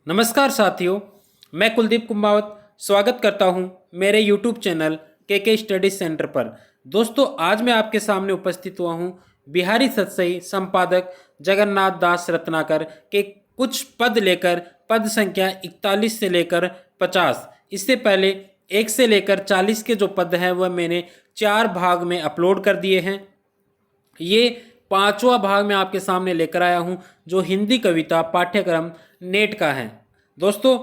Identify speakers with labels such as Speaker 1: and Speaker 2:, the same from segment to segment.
Speaker 1: नमस्कार साथियों, मैं कुलदीप कुंभावत स्वागत करता हूं मेरे YouTube चैनल के स्टडी सेंटर पर। दोस्तों, आज मैं आपके सामने उपस्थित हुआ हूं बिहारी सतसई संपादक जगन्नाथ दास रत्नाकर के कुछ पद लेकर पद संख्या 41 से लेकर 50। इससे पहले 1 से लेकर 40 के जो पद हैं वह मैंने 4 भाग में अपलोड कर दिए हैं। ये पांचवा भाग मैं आपके सामने लेकर आया हूं जो हिंदी कविता पाठ्यक्रम नेट का है। दोस्तों,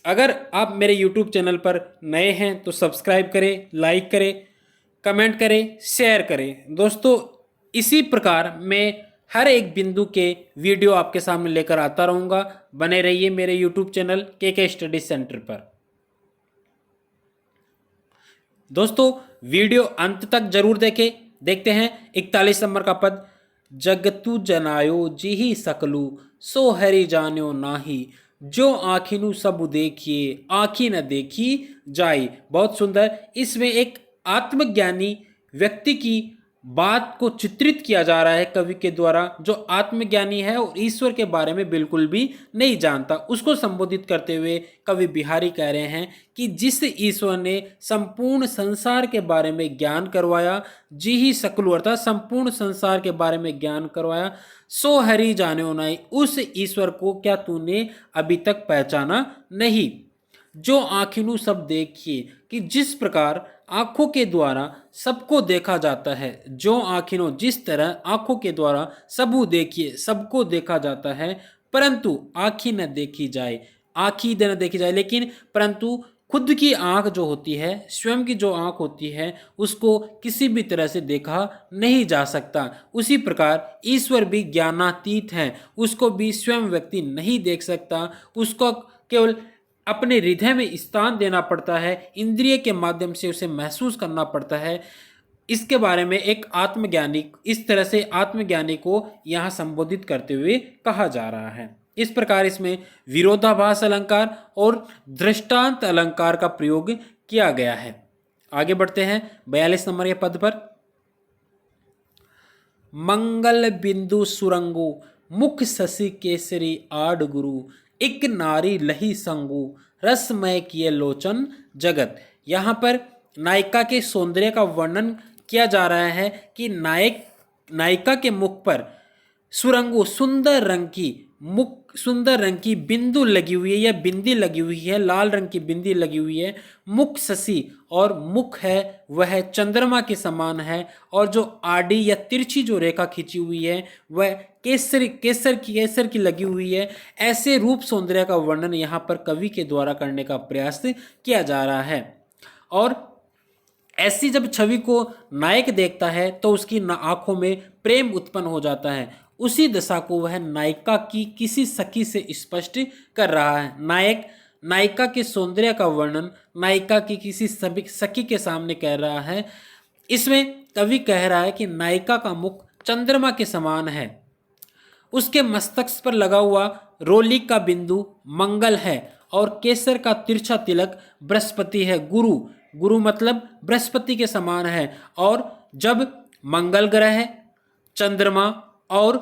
Speaker 1: अगर आप मेरे YouTube चैनल पर नए हैं तो सब्सक्राइब करें, लाइक करें, कमेंट करें, शेयर करें। दोस्तों, इसी प्रकार मैं हर एक बिंदु के वीडियो आपके सामने लेकर आता रहूँगा। बने रहिए मेरे YouTube चैनल के स्टडी सेंटर पर। दोस्तों, वीडियो अंत तक जरूर देखें। देखते हैं 41 नंबर का पद। जगतु जनायो जिहि सकलु सो हरि जान्यो नाही, जो आँखिनु सब देखिए आँखी न देखी जाई। बहुत सुंदर। इसमें एक आत्मज्ञानी व्यक्ति की बात को चित्रित किया जा रहा है कवि के द्वारा, जो आत्मज्ञानी है और ईश्वर के बारे में बिल्कुल भी नहीं जानता। उसको संबोधित करते हुए कवि बिहारी कह रहे हैं कि जिस ईश्वर ने संपूर्ण संसार के बारे में ज्ञान करवाया, जी ही सकलु अर्थात संपूर्ण संसार के बारे में ज्ञान करवाया, सो हरि जाने नाई, उस ईश्वर को क्या तूने अभी तक पहचाना नहीं। जो आँखिनु सब देखिए, कि जिस प्रकार आँखों के द्वारा सबको देखा जाता है, जो आँखिनो जिस तरह आँखों के द्वारा सबू देखिए सबको देखा जाता है, परंतु आँखी न देखी जाए, आँखी न देखी जाए, लेकिन परंतु खुद की आँख जो होती है, स्वयं की जो आँख होती है, उसको किसी भी तरह से देखा नहीं जा सकता। उसी प्रकार ईश्वर भी ज्ञानातीत है, उसको भी स्वयं व्यक्ति नहीं देख सकता। उसको केवल अपने हृदय में स्थान देना पड़ता है, इंद्रिय के माध्यम से उसे महसूस करना पड़ता है। इसके बारे में एक आत्मज्ञानी, इस तरह से आत्मज्ञानी को यहाँ संबोधित करते हुए कहा जा रहा है। इस प्रकार इसमें विरोधाभास अलंकार और दृष्टांत अलंकार का प्रयोग किया गया है। आगे बढ़ते हैं 42 नंबर के पद पर। मंगल बिंदु सुरंगु मुख शशि केसरी आड गुरु, एक नारी लही संगु रसमय किए लोचन जगत। यहाँ पर नायिका के सौंदर्य का वर्णन किया जा रहा है कि नायिका के मुख पर सुरंगु सुंदर रंग की बिंदु लगी हुई है या बिंदी लगी हुई है, लाल रंग की बिंदी लगी हुई है। मुख शशि, और मुख है वह चंद्रमा के समान है, और जो आड़ी या तिरछी जो रेखा खींची हुई है वह केसर की लगी हुई है। ऐसे रूप सौंदर्य का वर्णन यहाँ पर कवि के द्वारा करने का प्रयास किया जा रहा है। और ऐसी जब छवि को नायक देखता है तो उसकी आंखों में प्रेम उत्पन्न हो जाता है। उसी दशा को वह नायिका की किसी सखी से स्पष्ट कर रहा है। नायिका के सौंदर्य का वर्णन नायिका की किसी सखी के सामने कह रहा है। इसमें कवि कह रहा है कि नायिका का मुख चंद्रमा के समान है, उसके मस्तक पर लगा हुआ रोली का बिंदु मंगल है, और केसर का तिरछा तिलक बृहस्पति है। गुरु मतलब बृहस्पति के समान है। और जब मंगल ग्रह, चंद्रमा और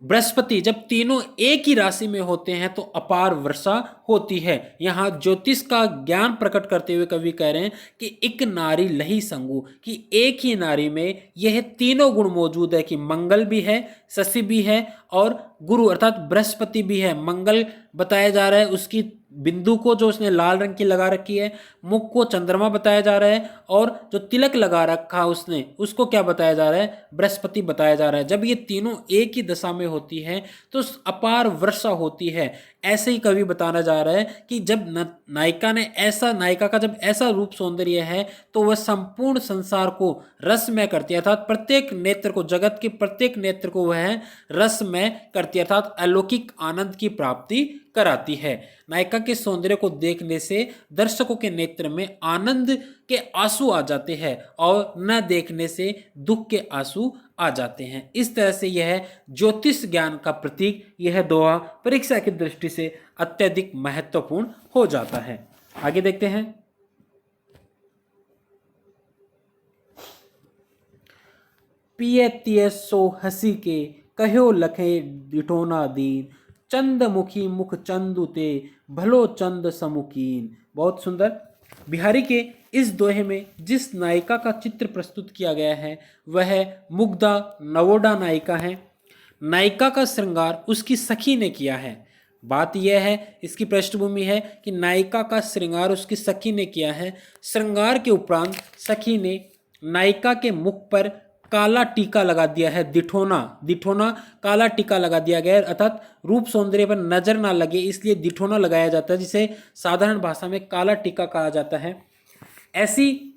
Speaker 1: बृहस्पति जब तीनों एक ही राशि में होते हैं तो अपार वर्षा होती है। यहाँ ज्योतिष का ज्ञान प्रकट करते हुए कवि कह रहे हैं कि एक नारी लही संगु, कि एक ही नारी में यह तीनों गुण मौजूद है, कि मंगल भी है, शशि भी है और गुरु अर्थात बृहस्पति भी है। मंगल बताया जा रहा है उसकी बिंदु को जो उसने लाल रंग की लगा रखी है, मुख को चंद्रमा बताया जा रहा है, और जो तिलक लगा रखा उसने उसको क्या बताया जा रहा है, बृहस्पति बताया जा रहा है। जब ये तीनों एक ही दशा में होती है तो अपार वर्षा होती है। ऐसे ही कवि बताना जा रहा है कि जब नायिका का जब ऐसा रूप सौंदर्य है तो वह संपूर्ण संसार को रसमय करती है, अर्थात प्रत्येक नेत्र को, जगत के प्रत्येक नेत्र को वह रसमय करती है, अर्थात अलौकिक आनंद की प्राप्ति कराती है। नायिका के सौंदर्य को देखने से दर्शकों के नेत्र में आनंद के आंसू आ जाते हैं और न देखने से दुख के आंसू आ जाते हैं। इस तरह से यह ज्योतिष ज्ञान का प्रतीक, यह दोहा परीक्षा की दृष्टि से अत्यधिक महत्वपूर्ण हो जाता है। आगे देखते हैं। पिए तिय सो हसी के कहो लखे डिठोना दीन, चंदमुखी मुख चंदुते भलो चंद समुकीन। बहुत सुंदर। बिहारी के इस दोहे में जिस नायिका का चित्र प्रस्तुत किया गया है वह मुग्धा नवोडा नायिका है। नायिका का श्रृंगार उसकी सखी ने किया है। बात यह है, इसकी पृष्ठभूमि है कि नायिका का श्रृंगार उसकी सखी ने किया है। श्रृंगार के उपरांत सखी ने नायिका के मुख पर काला टीका लगा दिया है। दिठोना दिठोना काला टीका लगा दिया गया है, अर्थात रूप सौंदर्य पर नजर ना लगे इसलिए दिठोना लगाया जाता है, जिसे साधारण भाषा में काला टीका कहा जाता है। ऐसी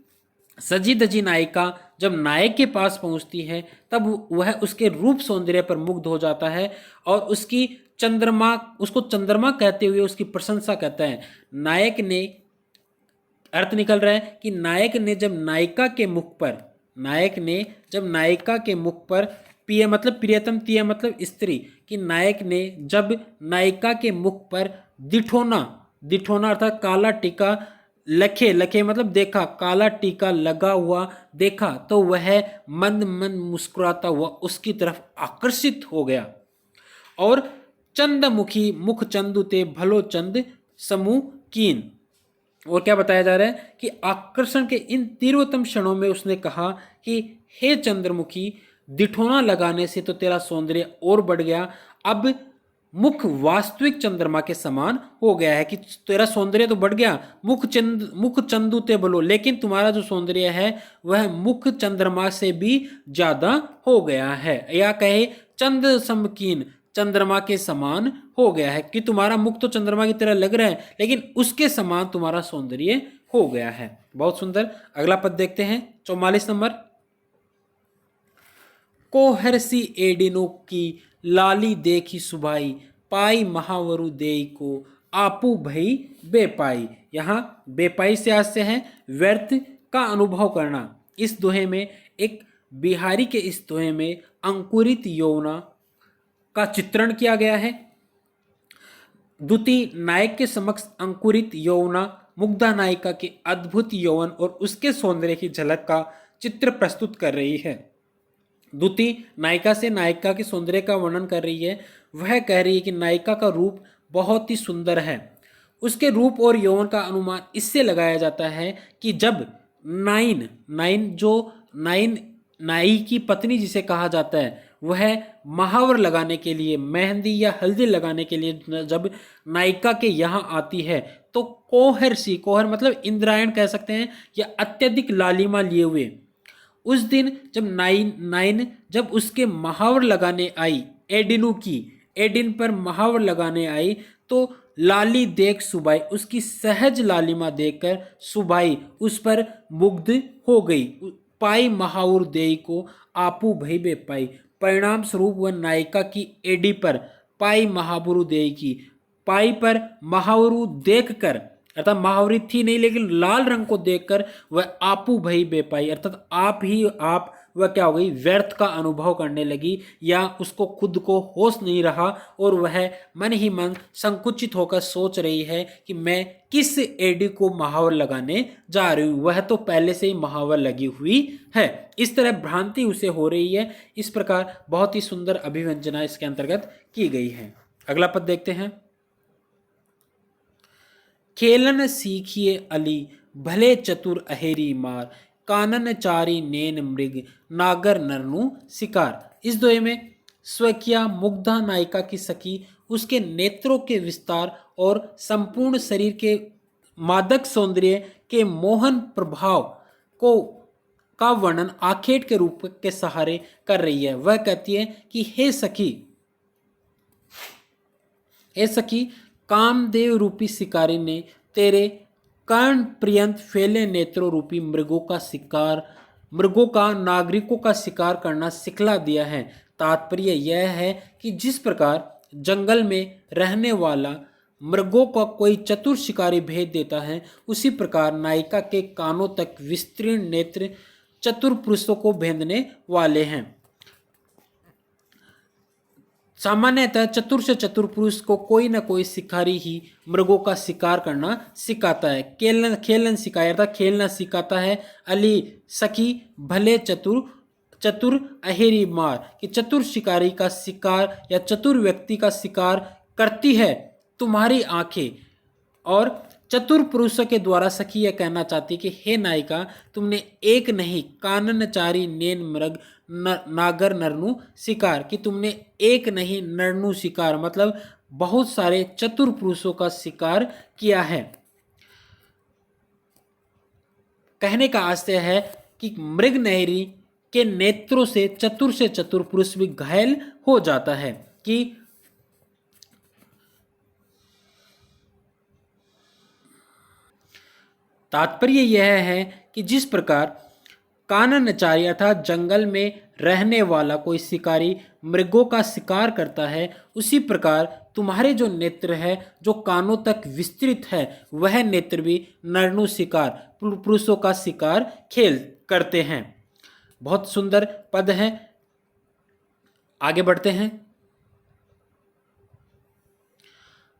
Speaker 1: सजी धजी नायिका जब नायक के पास पहुंचती है तब वह उसके रूप सौंदर्य पर मुग्ध हो जाता है और उसको चंद्रमा कहते हुए उसकी प्रशंसा करता है। नायक ने अर्थ निकल रहा है कि नायक ने जब नायिका के मुख पर प्रिय मतलब प्रियतम, तिय मतलब स्त्री, कि नायक ने जब नायिका के मुख पर दिठोना अर्थात काला टीका लखे मतलब देखा, काला टीका लगा हुआ देखा तो वह मंद मंद मुस्कुराता हुआ उसकी तरफ आकर्षित हो गया। और चंदमुखी मुख चंदुते भलो चंद समूह कीन। और क्या बताया जा रहा है कि आकर्षण के इन तीव्रतम क्षणों में उसने कहा कि हे चंद्रमुखी, दिठोना लगाने से तो तेरा सौंदर्य और बढ़ गया, अब मुख वास्तविक चंद्रमा के समान हो गया है। कि तेरा सौंदर्य तो बढ़ गया, मुख चंदू ते बोलो, लेकिन तुम्हारा जो सौंदर्य है वह मुख चंद्रमा से भी ज्यादा हो गया है, या कहे चंद समकीन, चंद्रमा के समान हो गया है। कि तुम्हारा मुख तो चंद्रमा की तरह लग रहा है लेकिन उसके समान तुम्हारा सौंदर्य हो गया है। बहुत सुंदर। अगला पद देखते हैं, 44 नंबर। कोहरसी एडिनो की लाली देखी सुबाई, पाई महावरु देई को आपू भई बेपाई। यहाँ बेपाई से हास्य है व्यर्थ का अनुभव करना। इस दोहे में बिहारी के इस दोहे में अंकुरित यौवना का चित्रण किया गया है। द्वितीय नायक के समक्ष अंकुरित यौवना मुग्धा नायिका के अद्भुत यौवन और उसके सौंदर्य की झलक का चित्र प्रस्तुत कर रही है। द्वितीय नायिका से नायिका के सौंदर्य का वर्णन कर रही है। वह कह रही है कि नायिका का रूप बहुत ही सुंदर है। उसके रूप और यौवन का अनुमान इससे लगाया जाता है कि जब नाई की पत्नी जिसे कहा जाता है वह महावर लगाने के लिए, मेहंदी या हल्दी लगाने के लिए जब नायिका के यहाँ आती है तो कोहर मतलब इंद्रायण कह सकते हैं या अत्यधिक लालिमा लिए हुए, उस दिन जब जब उसके महावर लगाने आई, एडिन पर महावर लगाने आई तो लाली देख सुबाई, उसकी सहज लालिमा देखकर सुबाई उस पर मुग्ध हो गई। पाई महावर देई को आपू भई बेपाई, परिणाम स्वरूप वह नायिका की एडी पर पाई महावरु देई की, पाई पर महावरु देखकर, अर्थात महावरी थी नहीं लेकिन लाल रंग को देखकर वह आपू भई बेपाई, अर्थात आप वह क्या हो गई, व्यर्थ का अनुभव करने लगी या उसको खुद को होश नहीं रहा और वह मन ही मन संकुचित होकर सोच रही है कि मैं किस एडी को महावर लगाने जा रही हूँ, वह तो पहले से ही महावर लगी हुई है। इस तरह भ्रांति उसे हो रही है। इस प्रकार बहुत ही सुंदर अभिव्यंजना इसके अंतर्गत की गई है। अगला पद देखते हैं। खेलन सीखिए अली भले चतुर अहेरी मार, कानन चारी नैन मृग नागर नरनु शिकार। इस दोहे में स्वकिया मुग्धा नायिका की सखी उसके नेत्रों के विस्तार और संपूर्ण शरीर के मादक सौंदर्य के मोहन प्रभाव का वर्णन आखेट के रूप के सहारे कर रही है। वह कहती है कि हे सखी, कामदेव रूपी शिकारी ने तेरे कर्ण पर्यंत फैले नेत्रों रूपी मृगों का नागरिकों का शिकार करना सिखला दिया है। तात्पर्य यह है कि जिस प्रकार जंगल में रहने वाला मृगों का कोई चतुर शिकारी भेद देता है, उसी प्रकार नायिका के कानों तक विस्तीर्ण नेत्र चतुर पुरुषों को भेदने वाले हैं। सामान्यतः चतुर से चतुर पुरुष को कोई न कोई शिकारी ही मृगों का शिकार करना सिखाता है, खेलन सिखाया खेलना सिखाता है। अली सखी भले चतुर अहेरी मार, कि चतुर शिकारी का शिकार या चतुर व्यक्ति का शिकार करती है तुम्हारी आंखें। और चतुर पुरुषों के द्वारा सखी यह कहना चाहती कि हे नायिका, तुमने एक नहीं कानन चारी नेन मृग नागर नरनु शिकार, कि तुमने एक नहीं नरनु शिकार मतलब बहुत सारे चतुर पुरुषों का शिकार किया है। कहने का आशय है कि मृग नहरी के नेत्रों से चतुर पुरुष भी घायल हो जाता है। कि तात्पर्य यह है कि जिस प्रकार काननचारी अर्थात जंगल में रहने वाला कोई शिकारी मृगों का शिकार करता है, उसी प्रकार तुम्हारे जो नेत्र है जो कानों तक विस्तृत है, वह नेत्र भी नरनु शिकार पुरुषों का शिकार खेल करते हैं। बहुत सुंदर पद है। आगे बढ़ते हैं।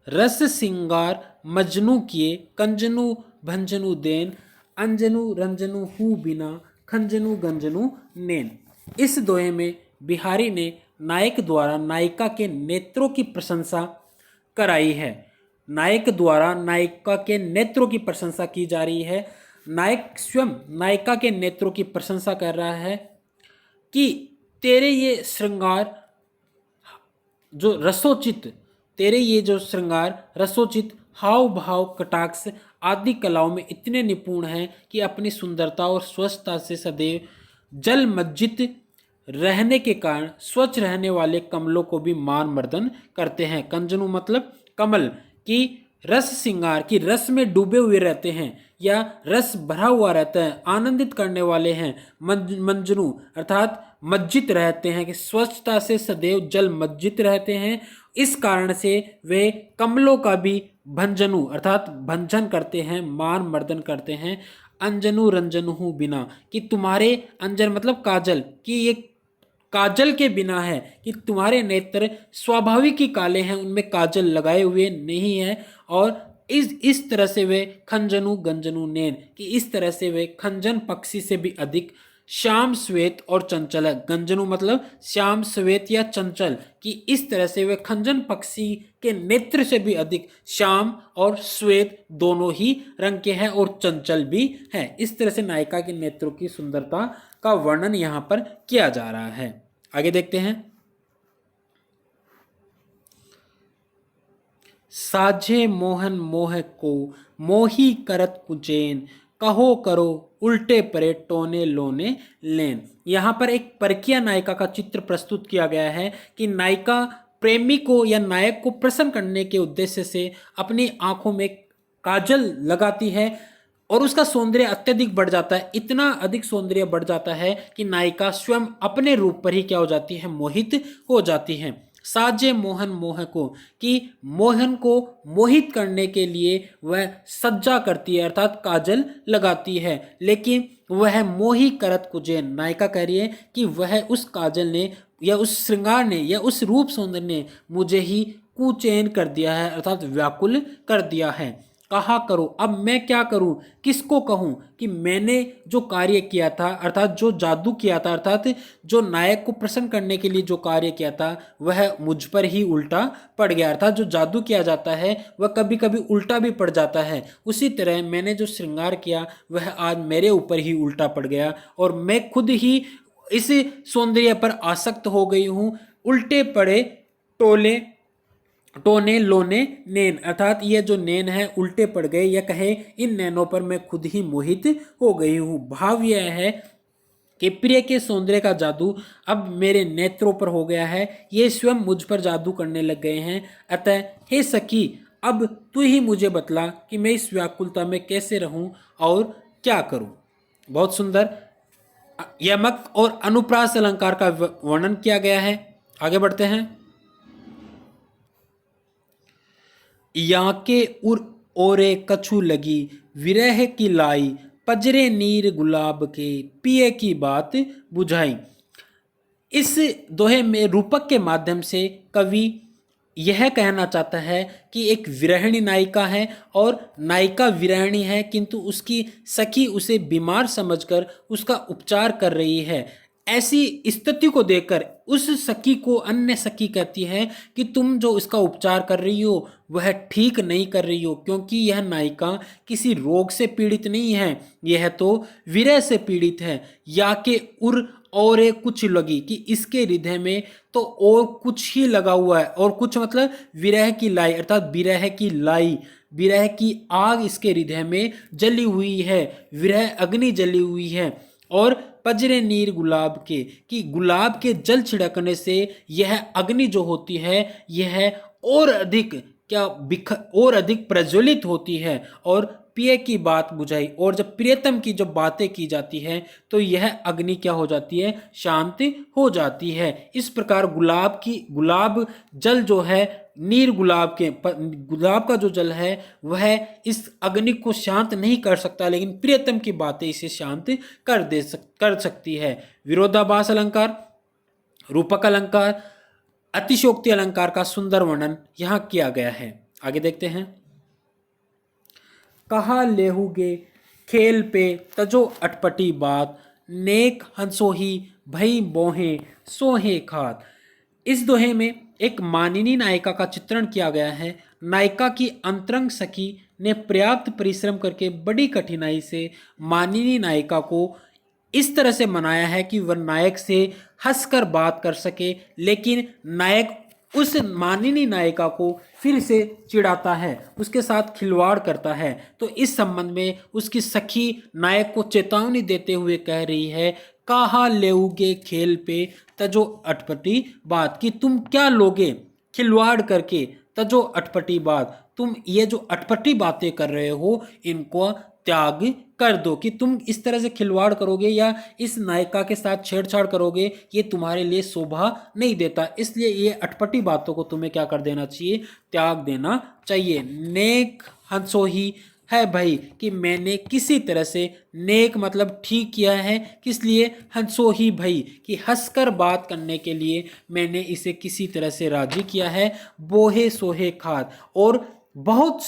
Speaker 1: रस सिंगार मजनू किए कंजनू भंजनु देन, अंजनु रंजनु हूँ बिना खंजनु गंजनु नेन। इस दोहे में बिहारी ने नायक द्वारा नायिका के नेत्रों की प्रशंसा कराई है। नायक द्वारा नायिका के नेत्रों की प्रशंसा की जा रही है। नायक स्वयं नायिका के नेत्रों की प्रशंसा कर रहा है कि तेरे ये श्रृंगार जो रसोचित, तेरे ये जो श्रृंगार रसोचित हाव भाव कटाक्ष आदि कलाओं में इतने निपुण हैं कि अपनी सुंदरता और स्वच्छता से सदैव जल मज्जित रहने के कारण स्वच्छ रहने वाले कमलों को भी मान मर्दन करते हैं। कंजनु मतलब कमल, की रस सिंगार की रस में डूबे हुए रहते हैं या रस भरा हुआ रहता है, आनंदित करने वाले हैं। मंजनु अर्थात मज्जित रहते हैं, कि स्वच्छता से सदैव जल मज्जित रहते हैं। इस कारण से वे कमलों का भी भंजनु अर्थात भंजन करते हैं, मान मर्दन करते हैं। अंजनु रंजनु बिना, कि तुम्हारे अंजन मतलब काजल, कि ये काजल के बिना है, कि तुम्हारे नेत्र स्वाभाविक ही काले हैं, उनमें काजल लगाए हुए नहीं है। और इस तरह से वे खंजनु गंजनु नैन, कि इस तरह से वे खंजन पक्षी से भी अधिक श्याम श्वेत और चंचल है। गंजनु मतलब श्याम श्वेत या चंचल, कि इस तरह से वे खंजन पक्षी के नेत्र से भी अधिक श्याम और श्वेत दोनों ही रंग के हैं और चंचल भी हैं। इस तरह से नायिका के नेत्रों की सुंदरता का वर्णन यहाँ पर किया जा रहा है। आगे देखते हैं। साझे मोहन मोह को मोही करत कुचेन, कहो करो उल्टे परे टोने लोने लेन। यहाँ पर एक परकीय नायिका का चित्र प्रस्तुत किया गया है कि नायिका प्रेमी को या नायक को प्रसन्न करने के उद्देश्य से अपनी आंखों में काजल लगाती है और उसका सौंदर्य अत्यधिक बढ़ जाता है। इतना अधिक सौंदर्य बढ़ जाता है कि नायिका स्वयं अपने रूप पर ही क्या हो जाती है, मोहित हो जाती है। साजे मोहन मोह को, कि मोहन को मोहित करने के लिए वह सज्जा करती है अर्थात काजल लगाती है, लेकिन वह मोही करत कुजेन, नायिका कह रही है कि वह उस काजल ने या उस श्रृंगार ने या उस रूप सौंदर्य ने मुझे ही कुचैन कर दिया है अर्थात व्याकुल कर दिया है। कहा करो, अब मैं क्या करूं, किसको कहूं कि मैंने जो कार्य किया था अर्थात जो जादू किया था अर्थात जो नायक को प्रसन्न करने के लिए जो कार्य किया था वह मुझ पर ही उल्टा पड़ गया। अर्थात जो जादू किया जाता है वह कभी कभी उल्टा भी पड़ जाता है। उसी तरह मैंने जो श्रृंगार किया वह आज मेरे ऊपर ही उल्टा पड़ गया और मैं खुद ही इस सौंदर्य पर आसक्त हो गई हूँ। उल्टे पड़े टोले टोने लोने नैन, अर्थात ये जो नैन है उल्टे पड़ गए या कहे इन नैनों पर मैं खुद ही मोहित हो गई हूँ। भाव यह है कि प्रिय के सौंदर्य का जादू अब मेरे नेत्रों पर हो गया है, ये स्वयं मुझ पर जादू करने लग गए हैं। अतः हे सखी, अब तू ही मुझे बतला कि मैं इस व्याकुलता में कैसे रहूं और क्या करूं। बहुत सुंदर यमक और अनुप्रास अलंकार का वर्णन किया गया है। आगे बढ़ते हैं। याके उर ओरे कछु लगी विरह की लाई, पजरे नीर गुलाब के पिए की बात बुझाई। इस दोहे में रूपक के माध्यम से कवि यह कहना चाहता है कि एक विरहिणी नायिका है और नायिका विरहिणी है, किंतु उसकी सखी उसे बीमार समझकर उसका उपचार कर रही है। ऐसी स्थिति को देखकर उस सखी को अन्य सखी कहती है कि तुम जो इसका उपचार कर रही हो वह ठीक नहीं कर रही हो, क्योंकि यह नायिका किसी रोग से पीड़ित नहीं है, यह तो विरह से पीड़ित है। या के उर और एक कुछ लगी कि इसके हृदय में तो और कुछ ही लगा हुआ है, और कुछ मतलब विरह की लाई अर्थात विरह की लाई, विरह की आग इसके हृदय में जली हुई है, विरह अग्नि जली हुई है। और पजरे नीर गुलाब के कि गुलाब के जल छिड़कने से यह अग्नि जो होती है यह और अधिक और अधिक प्रज्वलित होती है और प्रिय की बात बुझाई। और जब प्रियतम की जब बातें की जाती है तो यह अग्नि क्या हो जाती है, शांत हो जाती है। इस प्रकार गुलाब जल जो है नीर गुलाब का जो जल है वह इस अग्नि को शांत नहीं कर सकता, लेकिन प्रियतम की बातें इसे शांत कर सकती है। विरोधाभास अलंकार, रूपक अलंकार, अतिशयोक्ति अलंकार का सुंदर वर्णन यहाँ किया गया है। आगे देखते हैं। कहा लेहुगे खेल पे तजो अटपटी बात, नेक हंसोही भई बोहे सोहे खात। इस दोहे में एक मानिनी नायिका का चित्रण किया गया है। नायिका की अंतरंग सखी ने पर्याप्त परिश्रम करके बड़ी कठिनाई से मानिनी नायिका को इस तरह से मनाया है कि वह नायक से हंसकर बात कर सके, लेकिन नायक उस मानिनी नायिका को फिर से चिढ़ाता है, उसके साथ खिलवाड़ करता है। तो इस संबंध में उसकी सखी नायक को चेतावनी देते हुए कह रही है, कहा लेउगे खेल पे तजो अटपटी बात, कि तुम क्या लोगे खिलवाड़ करके, तजो अटपटी बात, तुम ये जो अटपटी बातें कर रहे हो इनको त्याग कर दो, कि तुम इस तरह से खिलवाड़ करोगे या इस नायिका के साथ छेड़छाड़ करोगे ये तुम्हारे लिए शोभा नहीं देता, इसलिए ये अटपटी बातों को तुम्हें क्या कर देना चाहिए, त्याग देना चाहिए। नेक हंसो ही है भाई, कि मैंने किसी तरह से, नेक मतलब ठीक किया है, किस लिए, हंसो ही भाई, कि हंसकर बात करने के लिए मैंने इसे किसी तरह से राजी किया है। बोहे सोहे खाद, और बहुत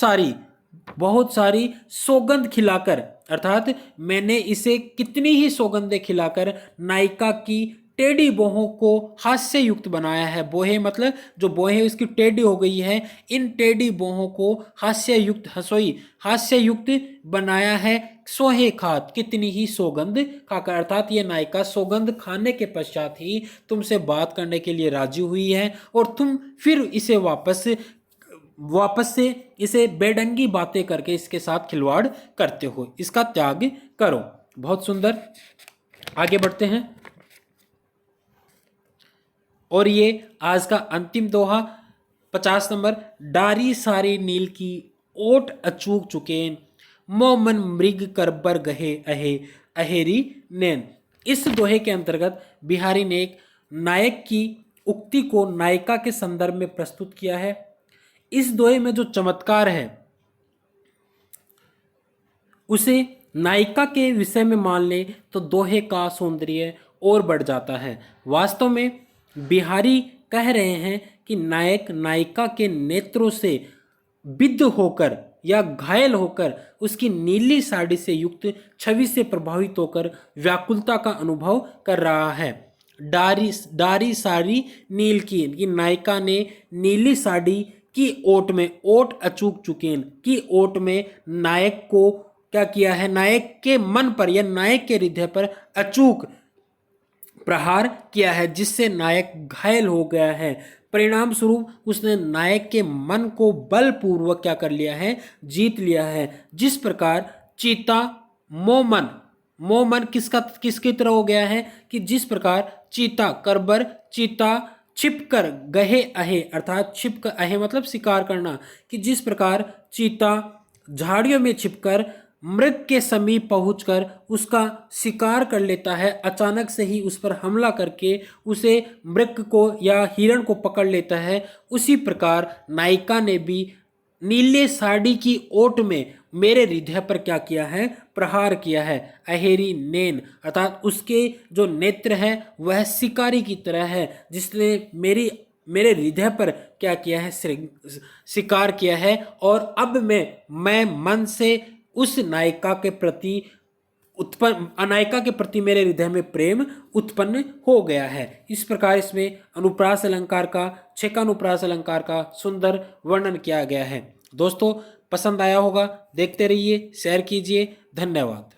Speaker 1: सारी सौगंध खिलाकर, अर्थात मैंने इसे कितनी ही सौगंधें खिलाकर नायिका की टेढ़ी बोहों को हास्य युक्त बनाया है। बोहे मतलब जो बोहे उसकी टेढ़ी हो गई है, इन टेढ़ी बोहों को हास्य युक्त बनाया है। सोहे खात, कितनी ही सौगंध खाकर, अर्थात ये नायिका सौगंध खाने के पश्चात ही तुमसे बात करने के लिए राजी हुई है, और तुम फिर इसे वापस से इसे बेढंगी बातें करके इसके साथ खिलवाड़ करते हो, इसका त्याग करो। बहुत सुंदर, आगे बढ़ते हैं। और ये आज का अंतिम दोहा 50 नंबर। डारी सारी नील की ओट अचूक चुकेन, मोमन मृग करबर गहे अहे अहेरी नैन। इस दोहे के अंतर्गत बिहारी ने एक नायक की उक्ति को नायिका के संदर्भ में प्रस्तुत किया है। इस दोहे में जो चमत्कार है उसे नायिका के विषय में मान ले तो दोहे का सौंदर्य और बढ़ जाता है। वास्तव में बिहारी कह रहे हैं कि नायक नायिका के नेत्रों से विद्ध होकर या घायल होकर उसकी नीली साड़ी से युक्त छवि से प्रभावित होकर व्याकुलता का अनुभव कर रहा है। डारी साड़ी नील की नायिका ने नीली साड़ी की ओट में, ओट अचूक चुकेन की ओट में नायक को क्या किया है, नायक के मन पर या नायक के हृदय पर अचूक प्रहार किया है, जिससे नायक घायल हो गया है। परिणाम स्वरूप उसने नायक के मन को बलपूर्वक क्या कर लिया है, जीत लिया है। जिस प्रकार चीता मोमन किसकी तरह हो गया है, कि जिस प्रकार चीता छिपकर गहे अहे, अर्थात छिपकर अहे मतलब शिकार करना, कि जिस प्रकार चीता झाड़ियों में छिपकर मृग के समीप पहुंचकर उसका शिकार कर लेता है, अचानक से ही उस पर हमला करके उसे मृग को या हिरण को पकड़ लेता है, उसी प्रकार नायिका ने भी नीले साड़ी की ओट में मेरे हृदय पर क्या किया है, प्रहार किया है। अहेरी नैन अर्थात उसके जो नेत्र है वह शिकारी की तरह है, जिसने मेरे हृदय पर क्या किया है, शिकार किया है। और अब मैं मन से उस नायिका के प्रति उत्पन्न, अनायका के प्रति मेरे हृदय में प्रेम उत्पन्न हो गया है। इस प्रकार इसमें अनुप्रास अलंकार का, छेकानुप्रास अलंकार का सुंदर वर्णन किया गया है। दोस्तों पसंद आया होगा, देखते रहिए, शेयर कीजिए। धन्यवाद।